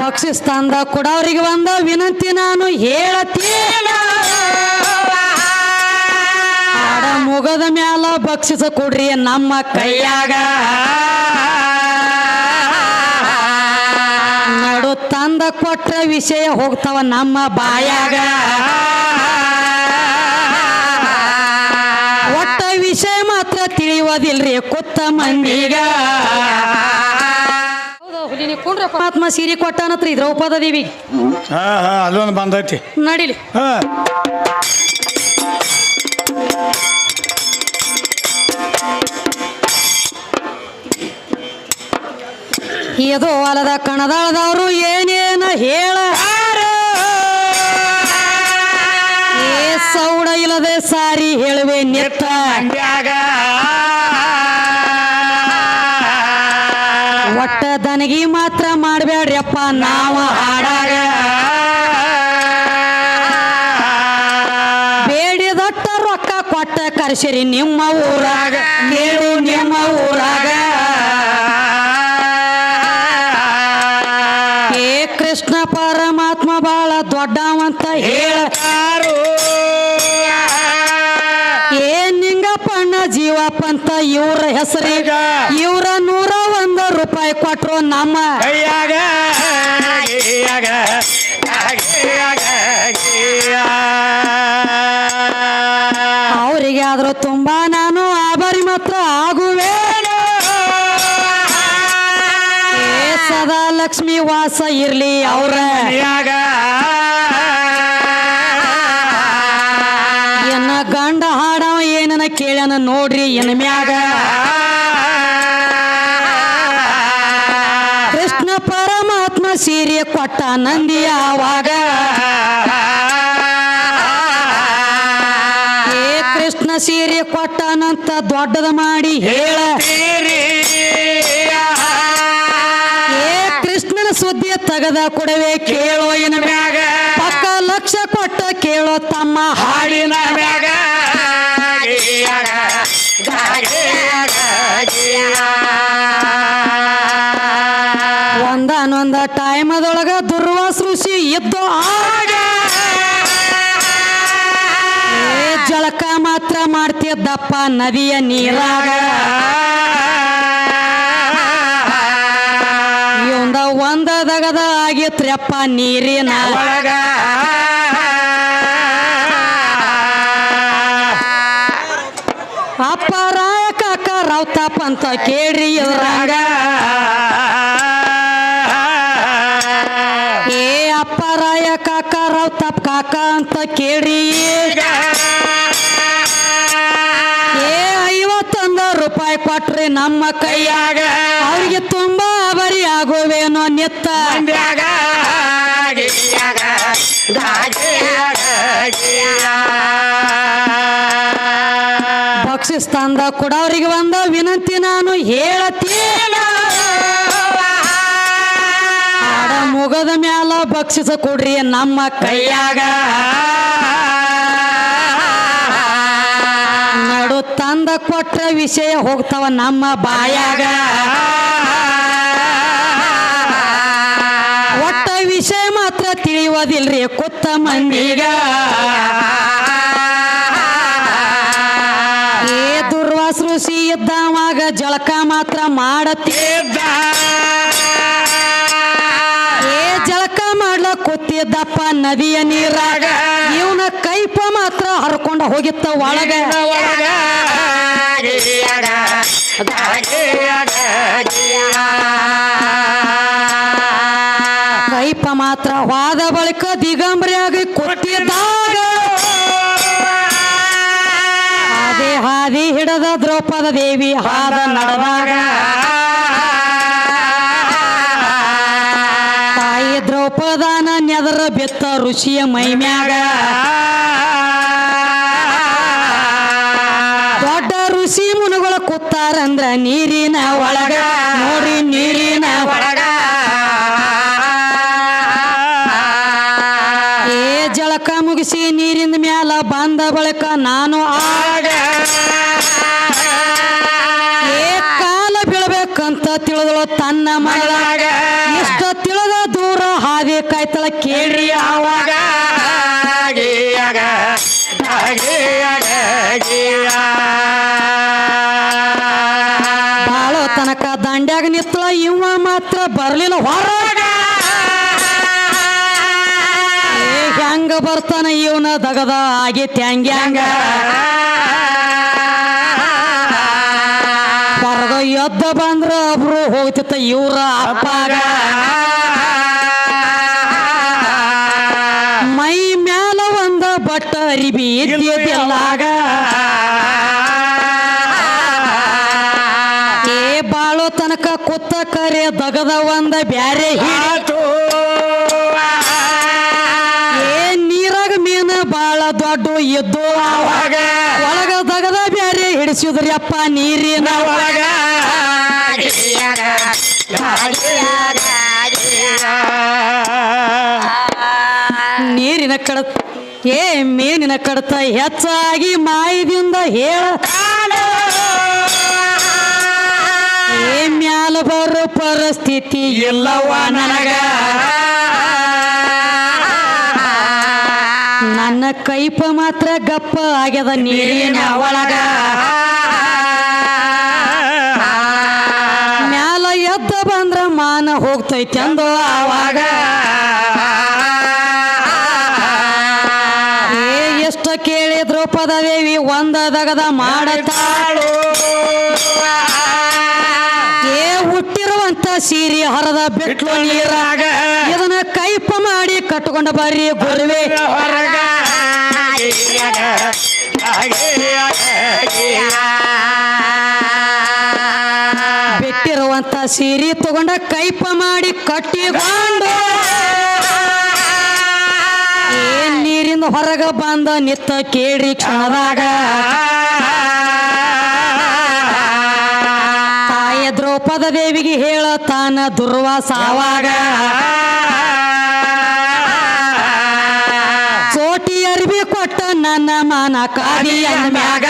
ಬಕ್ಷಿಸ್ತಾನದ ಕೊಡವರಿಗೆ ಒಂದ ವಿನಂತಿ ನಾನು ಹೇಳತ್ತೀನ ಆಡ ಮುಗದ ಮ್ಯಾಲ ಬಕ್ಷಿಸ ಕೊಡ್ರಿ ನಮ್ಮ ಕೈಯಾಗ ನಡು ತಂದ ಕೊಟ್ರ ವಿಷಯ ಹೋಗ್ತಾವ ನಮ್ಮ ಬಾಯಾಗ ಒಟ್ಟ ವಿಷಯ ಮಾತ್ರ ತಿಳಿಯೋದಿಲ್ರಿ ಕುತ್ತ ಮಂದಿಗ ಪರಮಾತ್ಮ ಸೀರೆ ಕೊಟ್ಟಾನತ್ರಿ ದ್ರೌಪದ ದೇವಿಗೆ ಅಲ್ಲೊಂದು ಬಂದೈತಿ ನಡಿಲಿ ಇದು ಹೊಲದ ಕಣದಾಳದವರು ಏನೇನ ಹೇಳ ಏ ಸೌಡ ಇಲ್ಲದೆ ಸಾರಿ ಹೇಳುವೆ ನೆತ್ತ ಒಟ್ಟ ದನಗಿ ಮಾತ್ರ ಮಾಡಬೇಡ್ರಿಯಪ್ಪ ನಾವು ಹಾಡಾಗ ಬೇಡಿದಟ್ಟ ರೊಕ್ಕ ಕೊಟ್ಟ ಕರ್ಸಿರಿ ನಿಮ್ಮ ಊರಾಗ ನೀಡು ನಿಮ್ಮ ಊರಾಗ ಏ ಕೃಷ್ಣ ಪರಮಾತ್ಮ ಬಾಳ ದೊಡ್ಡವಂತ ಹೇಳ್ತಾರು ಏ ನಿಂಗಪ್ಪಣ್ಣ ಜೀವಪ್ಪಂತ ಇವ್ರ ಹೆಸರೀಗ ಇವ್ರ 101 ರೂಪಾಯಿ ಕೊಟ್ರು ನಮ್ಮ ಅವರಿಗೆ ಆದ್ರೂ ತುಂಬಾ ನಾನು ಆಭಾರಿ ಮಾತ್ರ ಆಗುವೆ ಸದಾ ಲಕ್ಷ್ಮಿ ವಾಸ ಇರ್ಲಿ ಅವ್ರ ಏನ ಗಂಡ ಹಾಡವ ಏನನ ಕೇಳನ ನೋಡ್ರಿ ಏನ ಮ್ಯಾಗ ಕೃಷ್ಣ ಪರಮಾತ್ಮ ಸೀರೆ ಕೊಟ್ಟ ನಂದಿ ಆವಾಗ ಏ ಕೃಷ್ಣ ಸೀರೆ ಕೊಟ್ಟನಂತ ದೊಡ್ಡದ ಮಾಡಿ ಹೇಳ ಏ ಕೃಷ್ಣನ ಸುದ್ದಿ ತಗದ ಕೊಡವೆ ಕೇಳೋ ಏನ ಮ್ಯಾಗ ಪಕ್ಕ ಲಕ್ಷ ಕೊಟ್ಟ ಕೇಳೋ ತಮ್ಮ ಹಾಡಿನ ಮ್ಯಾಗ ಒಂದನೊಂದ ಟೈಮದೊಳಗ ದುರ್ವಾಸ ಋಷಿ ಇದ್ದು ಆಗ ಜಳಕ ಮಾತ್ರ ಮಾಡ್ತಿದ್ದಪ್ಪ ನದಿಯ ನೀರಾಗ ಒಂದ ದಗದ ಆಗಿತ್ರಪ್ಪ ನೀರಿನ ಒಳಗ ಅಪ್ಪರಾಯ ಕಾಕ ರಾವ್ತಪ್ಪ ಅಂತ ಕೇಳ್ರಿ ಇದ್ರಾಗ ಏ ಅಪ್ಪರಾಯ ಕಾಕ ರಾವ್ತಪ್ಪ ಕಾಕ ಅಂತ ಕೇಳ್ರಿ ಏ 51 ರೂಪಾಯಿ ಕೊಟ್ರಿ ನಮ್ಮ ಕೈಯಾಗ ಅವ್ರಿಗೆ ತುಂಬಾ ಬರಿ ಆಗುವೇನೋ ನಿತ್ತ ಬಕ್ಷಿಸ್ತಾನದ ಕೊಡವರಿಗೆ ಒಂದ ವಿನಂತಿ ನಾನು ಹೇಳತ್ತೀನ ಆಡ ಮುಗದ ಮ್ಯಾಲ ಬಕ್ಷಿಸ ಕೊಡ್ರಿ ನಮ್ಮ ಕೈಯಾಗ ನಡು ತಂದ ಕೊಟ್ರ ವಿಷಯ ಹೋಗ್ತಾವ ನಮ್ಮ ಬಾಯಾಗ ಒಟ್ಟ ವಿಷಯ ಮಾತ್ರ ತಿಳಿಯೋದಿಲ್ರಿ ಕುತ್ತ ಮಂದಿಗ ಏ ದುರ್ವಾಸ ಋಷಿ ಇದ್ದವಾಗ ಜಳಕ ಮಾತ್ರ ಮಾಡತ್ತಿದ್ದ ಏ ಜಳಕ ಮಾಡ್ಲ ಕೂತಿದ್ದಪ್ಪ ನದಿಯ ನೀರಾಗ ಇವನ ಕೈಪ ಮಾತ್ರ ಹರ್ಕೊಂಡ ಹೋಗಿತ್ತ ಒಳಗ ಕೈಪ ಮಾತ್ರ ವಾದ ಬಳಿಕ ದಿಗಂಬರಿಯಾಗಿ ಕೂತಿದ್ದಾಗ ಅದೇ ಹಾದಿ ಹಿಡದ ದ್ರೌಪದ ದೇವಿ ಹಾದ ನಡೆದಾಗ ತಾಯಿ ದ್ರೌಪದನ ನೆದರ ಬೆತ್ತ ಋಷಿಯ ಮೈಮ್ಯಾಗ ದೊಡ್ಡ ಋಷಿ ಮುನುಗಳ ಕೂತಾರಂದ್ರ ನೀರಿನ ಒಳಗ ನೋಡಿ ನೀರಿನ ಒಳಗ ಏ ಜಳಕ ಮುಗಿಸಿ ನೀರಿನ ಮ್ಯಾಲ ಬಂದ ಬಳಿಕ ನಾನು ಆಗ ಏ ಕಾಲ ಬೀಳ್ಬೇಕಂತ ತಿಳಿದಳು ತನ್ನ ಮಗಳಾಗ ಇಷ್ಟ ತಿಳಿದ ದೂರ ಹೆಂಗ ಬರ್ತಾನ ಇವನ ದಗದ ಆಗೈತಿ ಹಂಗ್ಯಾಂಗ ಹೊರಗ ಎದ್ದ ಬಂದ್ರ ಒಬ್ರು ಹೋಗ್ತಿತ್ತ ಇವ್ರ ಅಪ್ಪಾಗ ಮೈ ಮ್ಯಾಲ ಒಂದ ಬಟ್ಟ ಅರಿಬಿ ಇದ್ದಿದ್ದಿಲ್ಲಾಗ ಬಾಳೋ ತನಕ ಕುತ್ತ ಕರೆ ದಗದ ಒಂದ ಬ್ಯಾರೆ ಹಿಡಿತು ನೀರಾಗ ಮೀನ ಬಾಳ ದೊಡ್ಡ ಎದ್ದು ಅವಾಗ ಒಳಗ ದಗದ ಬ್ಯಾರೆ ಹಿಡಿಸಿದ್ರಿ ಅಪ್ಪ ನೀರಿನ ಒಳಗ ನೀರಿನ ಕಡತ ಮೀನಿನ ಕಡತ ಹೆಚ್ಚಾಗಿ ಮಾಯದಿಂದ ಹೇಳ ಮ್ಯಾಲ ಬರೋ ಪರಿಸ್ಥಿತಿ ಇಲ್ಲವ ನನಗ ನನ್ನ ಕೈಪ ಮಾತ್ರ ಗಪ್ಪ ಆಗ್ಯದ ನೀರಿನ ಒಳಗ ಮ್ಯಾಲ ಎದ್ದ ಬಂದ್ರ ಮಾನ ಹೋಗ್ತೈತಿ ಅಂದು ಆವಾಗ ಎಷ್ಟು ಕೇಳಿ ದ್ರೌಪದ ದೇವಿ ಒಂದ ದಗದ ಮಾಡತಾಳು ಹುಟ್ಟಿರುವಂತ ಸೀರೆ ಹರದ ಬಿಟ್ಲು ನೀರಾಗ ಇದನ್ನ ಕೈಪ ಮಾಡಿ ಕಟ್ಕೊಂಡ ಬರ್ರಿ ಗುರುವೆ ಹೊರಗ ಬಿಟ್ಟಿರುವಂತ ಸೀರೆ ತಗೊಂಡ ಕೈಪ ಮಾಡಿ ಕಟ್ಟಿಕೊಂಡು ನೀರಿಂದ ಹೊರಗ ಬಂದ ನಿತ್ತ ಕೇಳಿ ಕ್ಷಣದಾಗ ದ್ರೌಪದ ದೇವಿಗೆ ಹೇಳತಾನ ದುರ್ವಾಸಾವಾಗ ಚೋಟಿ ಅರ್ಬಿ ಕೊಟ್ಟ ನನ್ನ ಮಾನ ಕಾದಿ ಅಂದ್ಮ್ಯಾಗ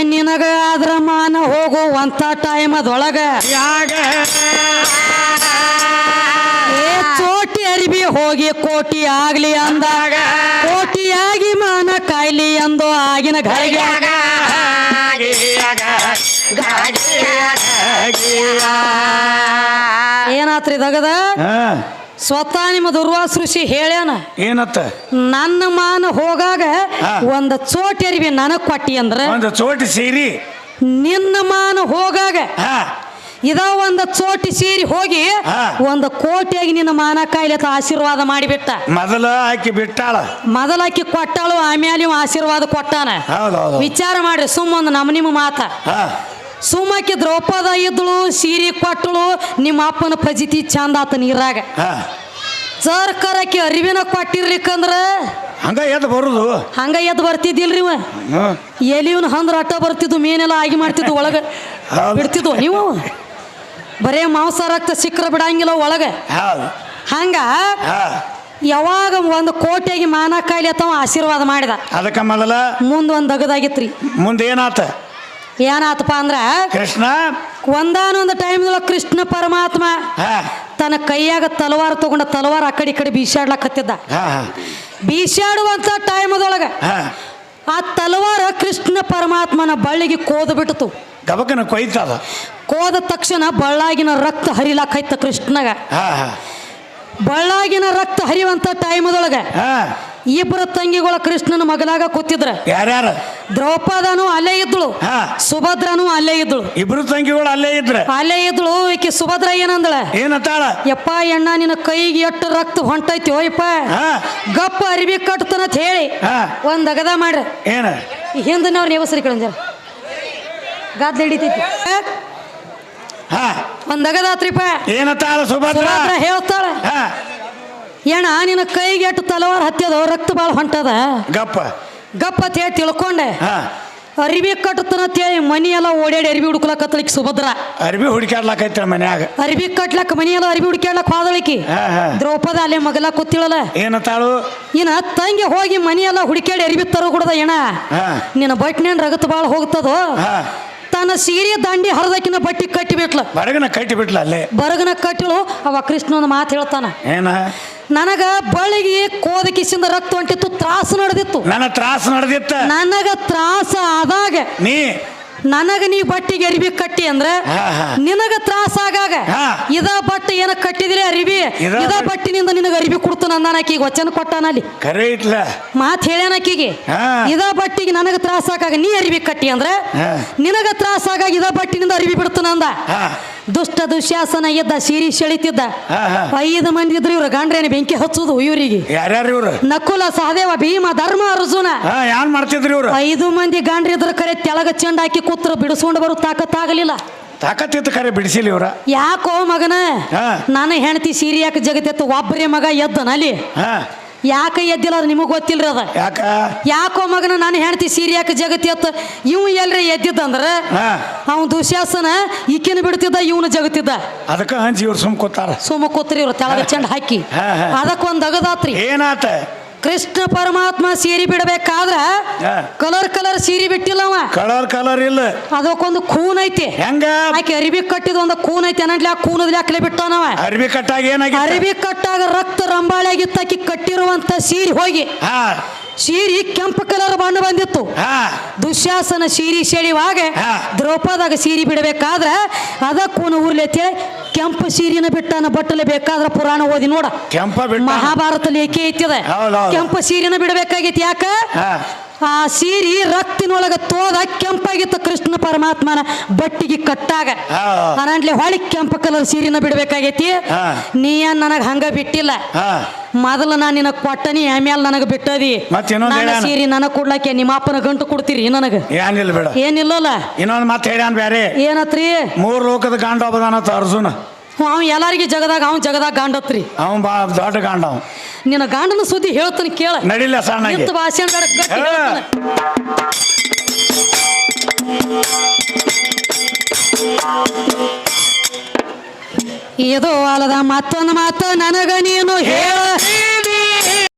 ನಿನಗ ಆದ್ರ ಮಾನ ಹೋಗುವಂತ ಟೈಮ್ ಅದೊಳಗ ಚೋಟಿ ಅರಿಬಿ ಹೋಗಿ ಕೋಟಿ ಆಗ್ಲಿ ಅಂದಾಗ ಕೋಟಿಯಾಗಿ ಮಾನ ಕಾಯ್ಲಿ ಅಂದು ಆಗಿನ ಘಳಿಗ್ಯಾಗ ಏನಾತ್ರಿ ದಗದ ಸ್ವತಃ ನಿಮ್ಮ ದುರ್ವಾಸ ಋಷಿ ಹೇಳ್ಯಾನ ಏನತ್ತ ನನ್ನ ಮಾನ ಹೋಗಾಗ ಒಂದ ಚೋಟಿ ಅರಿವಿ ನನಗ್ ಕೊಟ್ಟಿ ಅಂದ್ರ ಒಂದು ಚೋಟಿ ಸೀರಿ ನಿನ್ನ ಮಾನ ಹೋಗಾಗ ಇದ ಒಂದ ಚೋಟಿ ಸೀರಿ ಹೋಗಿ ಒಂದು ಕೋಟಿಯಾಗಿ ನಿನ್ನ ಮಾನ ಕಾಯಿಲೆ ಆಶೀರ್ವಾದ ಮಾಡಿಬಿಟ್ಟ ಮೊದಲ ಆಕಿ ಬಿಟ್ಟಾಳ ಮೊದಲಾಕಿ ಕೊಟ್ಟಾಳು ಆಮೇಲೆ ಆಶೀರ್ವಾದ ಕೊಟ್ಟಾನ ವಿಚಾರ ಮಾಡ್ರಿ ಸುಮ್ಮ ಒಂದು ನಿಮ್ಮ ಮಾತ ಸುಮ್ಮಕ್ಕೆ ದ್ರೌಪದ ಇದ್ಳು ಸೀರೆ ಕೊಟ್ಟಳು ನಿಮ್ಮ ಅಪ್ಪನ ಫಜಿತಿ ಚಂದ ಆತ ನೀರಾಗ ಸರ್ಕಾರಕ್ಕೆ ಅರಿವಿನ ಕೊಟ್ಟಿರ್ಲಿಕ್ಕಂದ್ರ ಹಂಗ ಎದ್ದು ಬರುದು ಹಂಗ ಎದ್ದು ಬರ್ತಿದ್ದಿಲ್ರಿ ಎಲಿವನ್ ಹಂದ್ರ ಅಟ್ಟ ಬರ್ತಿದ್ವು ಮೀನೆಲ್ಲ ಆಗಿ ಮಾಡ್ತಿದ್ವು ಒಳಗ ಬಿಡ್ತಿದ್ವು ನೀವು ಬರೇ ಮಾಂಸ ರಕ್ತ ಸಿಕ್ಕರ ಬಿಡಂಗಿಲ್ಲ ಒಳಗ ಹಂಗ ಯಾವಾಗ ಒಂದು ಕೋಟೆಗೆ ಮಾನ ಕಾಯಿಲೆ ಅಥವಾ ಆಶೀರ್ವಾದ ಮಾಡಿದ ಅದಕ್ಕ ಮೊದಲ ಮುಂದೊಂದು ದಗದಾಗಿತ್ರಿ ಮುಂದೆ ಏನಾತಪ್ಪ ಅಂದ್ರ ಕೃಷ್ಣ ಒಂದಾನೊಂದು ಟೈಮ್ದೊಳಗ ಕೃಷ್ಣ ಪರಮಾತ್ಮ ತನ್ನ ಕೈಯಾಗ ತಲವಾರ ತಗೊಂಡ ತಲವಾರ ಆ ಕಡೆ ಈ ಕಡೆ ಬೀಸಾಡ್ಲಕತ್ತಿದ್ದ ಬೀಸಾಡುವಂತ ಟೈಮದೊಳಗ ಆ ತಲವಾರ ಕೃಷ್ಣ ಪರಮಾತ್ಮನ ಬಳ್ಳಿಗೆ ಕೋದು ಬಿಟ್ಟಿತು ಗಬಕನ ಕೊಯ್ತದ ಕೋದ ತಕ್ಷಣ ಬಳ್ಳಾಗಿನ ರಕ್ತ ಹರಿಲಾಕೈತ ಕೃಷ್ಣಗ ಬಳ್ಳಾಗಿನ ರಕ್ತ ಹರಿಯುವಂತ ಟೈಮದೊಳಗ ಇಬ್ಬರ ತಂಗಿಗಳ ಕೃಷ್ಣನ ಮಗಲಾಗ ಕೂತಿದ್ರ ಯಾರ್ಯಾರ ದ್ರೌಪದನು ಅಲ್ಲೇ ಇದ್ಳು ಸುಭದ್ರನು ಅಲ್ಲೇ ಇದ್ಳು ಇಬ್ರು ತಂಗಿಗಳು ಅಲ್ಲೇ ಇದ್ಳು ಈಕಿ ಸುಭದ್ರ ಏನಂದಳ ಏನತ್ತಾಳ ಯಪ್ಪ ಎಣ್ಣ ನಿನ್ನ ಕೈಗೆ ಎಷ್ಟು ರಕ್ತ ಹೊಂಟೈತಿ ಹೋಯಪ್ಪ ಗಪ್ಪ ಅರಿವಿ ಕಟ್ತನತ್ ಹೇಳಿ ಒಂದ್ ಅಗದ ಮಾಡ್ರಿ ಏನ ಹಿಂದಿನವ್ರ ನೇವಸರಿ ಕಳಂಜರ ಗಾದ್ ಹಿಡಿತೈತಿ ಒಂದ್ ಅಗದಾತ್ರಿಪ್ಪ ಏನತ್ತಾಳ ಸುಭದ್ರ ಹೇಳ್ತಾಳ ಏಣ ನಿನ್ನ ಕೈಗೆ ಎಷ್ಟು ತಲವಾರ ಹತ್ಯದ ರಕ್ತ ಬಾಳ ಹೊಂಟದ ಗಪ್ಪ ಅಂತ ಹೇಳಿ ತಿಳ್ಕೊಂಡೆ ಅರಿವಿ ಕಟ್ಟತನಂತೇಳಿ ಮನಿ ಎಲ್ಲ ಓಡಾಡಿ ಅರಿವಿ ಹುಡುಕ್ಲಕತ್ತಲಿಕ್ಕೆ ಸುಭದ್ರ ಅರಿವಿ ಹುಡುಕಾಡ್ಲಾಕೈತ ಮನ್ಯಾಗ ಅರಿವಿ ಕಟ್ಲಕ್ ಮನಿ ಎಲ್ಲ ಅರಿವಿ ಹುಡುಕಾಡ್ಲಕ್ ಹೋದಳಿಕಿ ದ್ರೌಪದ ಅಲ್ಲೇ ಮಗಲ ಕೂತಿಳಲ್ಲ ಏನತ್ತಾಳು ಇನ್ನ ತಂಗಿ ಹೋಗಿ ಮನಿ ಎಲ್ಲ ಹುಡುಕಾಡಿ ಅರಿವಿ ತರೋ ಕೊಡದ ಏನ ನಿನ್ನ ಬಟ್ನೇನ್ ರಗತ್ ಬಾಳ ಹೋಗ್ತದೋ ತನ್ನ ಸೀರೆ ದಂಡಿ ಹರದಕ್ಕಿನ ಬಟ್ಟಿ ಕಟ್ಟಿಬಿಟ್ಲ ಬರಗನ ಕಟ್ಟಿಳು ಅವ ಕೃಷ್ಣನ ಮಾತು ಹೇಳ್ತಾನ ಏನ ನನಗ ಬಳಿಗೆ ಕೋದಕಿಸಿಂದ ರಕ್ತ ಹೊಂಟಿತ್ತು ತ್ರಾಸ ನಡೆದಿತ್ತು ನನಗ ತ್ರಾಸ ಆದಾಗ ನನಗ ನೀ ಬಟ್ಟಿಗೆ ಅರಿವಿ ಕಟ್ಟಿ ಅಂದ್ರ ನಿನಗ ತ್ರಾಸ ಆಗಾಗ ಹಾ. ಇದ ಬಟ್ಟೆ ಏನ ಕಟ್ಟಿದಿರಿ ಅರಿವಿ ಇದ ಬಟ್ಟಿನಿಂದ ನಿನಗ ಅರಿವಿ ಕೊಡ್ತಾನ ಅಂದಾನ ಆಕಿಗೆ ವಚನ ಕೊಟ್ಟಾನ ಅಲ್ಲಿ ಕರೆ ಐತ್ಲ ಮಾತ್ ಹೇಳ್ಯಾನ ಆಕಿಗೆ ಹಾ. ಇದ ಬಟ್ಟಿಗೆ ನನಗ ತ್ರಾಸ ಆಗಾಗ ನೀ ಅರಿವಿ ಕಟ್ಟಿ ಅಂದ್ರೆ ಹಾ. ನಿನಗ ತ್ರಾಸ ಆಗಾಗ ಇದ ಬಟ್ಟಿನಿಂದ ಅರಿವಿ ಬಿಡ್ತಾನ ಅಂದ ಹಾ ದುಷ್ಟ ದುಶ್ಯಾಸನ ಇದ್ದ ಸೀರಿ ಸೆಳಿತಿದ್ದ ಹಾ ಹಾ 5 ಮಂದಿ ಇದ್ರು ಇವ್ರ ಗಂಡ್ರೇನೆ ಬೆಂಕಿ ಹಚ್ಚುದು ಇವರಿಗೆ ಯಾರ್ಯಾರು ಇವ್ರು ನಕುಲ ಸಹದೇವ ಭೀಮ ಧರ್ಮ ಅರ್ಜುನ ಹಾ ಯಾನ್ ಮಾಡ್ತಿದ್ರಿ ಇವ್ರು 5 ಮಂದಿ ಗಾಂಡ್ರಿದ್ರ ಕರೆ ತೆಳಗ ಚೆಂಡ ಹಾಕಿ ಕೂತ್ರ ಬಿಡಿಸ್ಕೊಂಡು ಬರೋ ತಾಕತ್ತಾಗಲಿಲ್ಲ ತಾಕತ್ತಿತ್ತು ಕರೆ ಬಿಡಿಸಿಲ್ಲ ಇವ್ರ ಯಾಕೋ ಮಗನ ಹಾ. ನಾನು ಹೆಂಡತಿ ಸೀರೆ ಯಾಕೆ ಜಗತ್ತೆತ್ತು ಒಬ್ಬರೇ ಮಗ ಎದ್ದನ ಅಲ್ಲಿ ಹಾ ಯಾಕೆ ಎದ್ದಿಲ್ಲ ಅದು ನಿಮಗೆ ಗೊತ್ತಿಲ್ರಿ ಅದ ಯಾಕ ಯಾಕೋ ಮಗನ ನಾನು ಹೆಂಡತಿ ಸೀರೆ ಯಾಕೆ ಜಗತ್ತಿ ಎತ್ತ ಇವ್ ಎಲ್ರಿ ಎದ್ದಿದ್ದಂದ್ರ ಹಾ ಅವನು ದುಶ್ಯಾಸನ ಈಕಿನ ಬಿಡ್ತಿದ್ದ ಇವನು ಜಗತ್ತಿದ್ದ ಅದಕ್ಕ ಹಂಚಿ ಇವ್ರು ಸುಮ್ ಕೂತಾರ ಸುಮ್ಮ ಕೂತ್ರಿ ಇವ್ರು ತೆಳಗ ಚೆಂಡ ಹಾಕಿ ಹಾ, ಹಾ. ಅದಕ್ಕೊಂದು ಅಗದಾತ್ರಿ ಏನಾತ ಕೃಷ್ಣ ಪರಮಾತ್ಮ ಸೀರೆ ಬಿಡಬೇಕಾದ್ರ ಹಾ. ಕಲರ್ ಸೀರೆ ಬಿಟ್ಟಿಲ್ಲವ ಕಲರ್ ಇಲ್ಲ ಅದಕ್ಕೊಂದು ಖೂನ್ ಐತಿ ಹೆಂಗ ಆಕೆ ಅರಿವಿ ಕಟ್ಟಿದ ಒಂದು ಕೂನ್ ಐತಿ ಅನ್ನಟ್ಲಿ ಆ ಕೂನದ್ಲಿ ಹಾಕ್ಲೆ ಬಿಟ್ಟವನವ ಅರ್ಬಿ ಕಟ್ಟಾಗ ಏನಾಗಿ ಅರಿವಿ ಕಟ್ಟಾಗ ರಕ್ತ ರಂಬಾಳಿಯಾಗಿತ್ತು ಆಕಿ ಕಟ್ಟಿರುವಂತ ಸೀರೆ ಹೋಗಿ ಹಾ ಸೀರೆ ಕೆಂಪು ಕಲರ್ ಬಣ್ಣ ಬಂದಿತ್ತು ಹಾ ದುಶ್ಯಾಸನ ಸೀರೆ ಸೆಳಿವಾಗ ಹಾ. ದ್ರೌಪದಾಗ ಸೀರೆ ಬಿಡಬೇಕಾದ್ರ ಅದಕ್ಕೂನು ಊರ್ಲೆತಿ ಕೆಂಪು ಸೀರೆನ ಬಿಟ್ಟಾನ ಬಟ್ಟಲೆ ಬೇಕಾದ್ರ ಪುರಾಣ ಓದಿ ನೋಡ ಕೆಂಪ ಬಿಟ್ಟ ಮಹಾಭಾರತ ಲೇಖೆ ಐತಿದೆ ಹೌದೌದು. ಕೆಂಪು ಸೀರೆನ ಬಿಡಬೇಕಾಗೈತಿ ಯಾಕ ಹಾ ಆ ಸೀರೆ ರಕ್ತಿನೊಳಗ ತೋದ ಕೆಂಪಾಗಿತ್ತು ಕೃಷ್ಣ ಪರಮಾತ್ಮನ ಬಟ್ಟಿಗೆ ಕಟ್ಟಾಗ ಹಾ. ಅನಂಟ್ಲೆ ಹೊಳಿ ಕೆಂಪು ಕಲರ್ ಸೀರೆನ ಬಿಡಬೇಕಾಗೈತಿ ಹಾ. ನೀ ಏನ್ ನನಗ ಹಂಗ ಬಿಟ್ಟಿಲ್ಲ ಹಾ ಮೊದಲು ನಾನು ನಿನಗೆ ಕೊಟ್ಟನಿ ಆಮೇಲೆ ನನಗೆ ಬಿಟ್ಟದಿ ಮತ್ತ್ ಇನ್ನೊಂದ್ ನನ್ನ ಹೇಳ್ಯಾನ. ಸೀರೆ ನನಗೆ ಕೊಡ್ಲಕ್ಕೆ ನಿಮ್ಮ ಅಪ್ಪನ ಗಂಟು ಕೊಡ್ತೀರಿ ನನಗೆ ಏನಿಲ್ಲ ಬೇಡ ಏನಿಲ್ಲಲ್ಲ ಇನ್ನೊಂದ್ ಮಾತು ಹೇಳ್ಯಾನ ಬ್ಯಾರೆ ಏನತ್ರಿ 3 ಲೋಕದ ಗಾಂಡ ಒಬ್ಬದಾನತ್ತ ಅರ್ಜುನ ಅವ್ ಎಲ್ಲಾರಿಗೆ ಜಗದಾಗ ಅವ್ನು ಜಗದಾಗ ಗಾಂಡತ್ರಿ ಅವನ್ ಬಾ ದೊಡ್ಡ ಗಾಂಡ ಅವ ನಿನ್ನ ಗಾಂಡನ ಸುದ್ದಿ ಹೇಳ್ತಾನೆ ಕೇಳ ನಡಿಲ್ಲ ಸಣ್ಣಗೆ ನಿಂತು ಭಾಷಣ ಗಟ್ಟಿ ಹೇಳ್ತಾನೆ. ಇದು ಅಲ್ಲದ ಮತ್ತೊಂದು ಮಾತು ನನಗ ನೀನು ಹೇಳ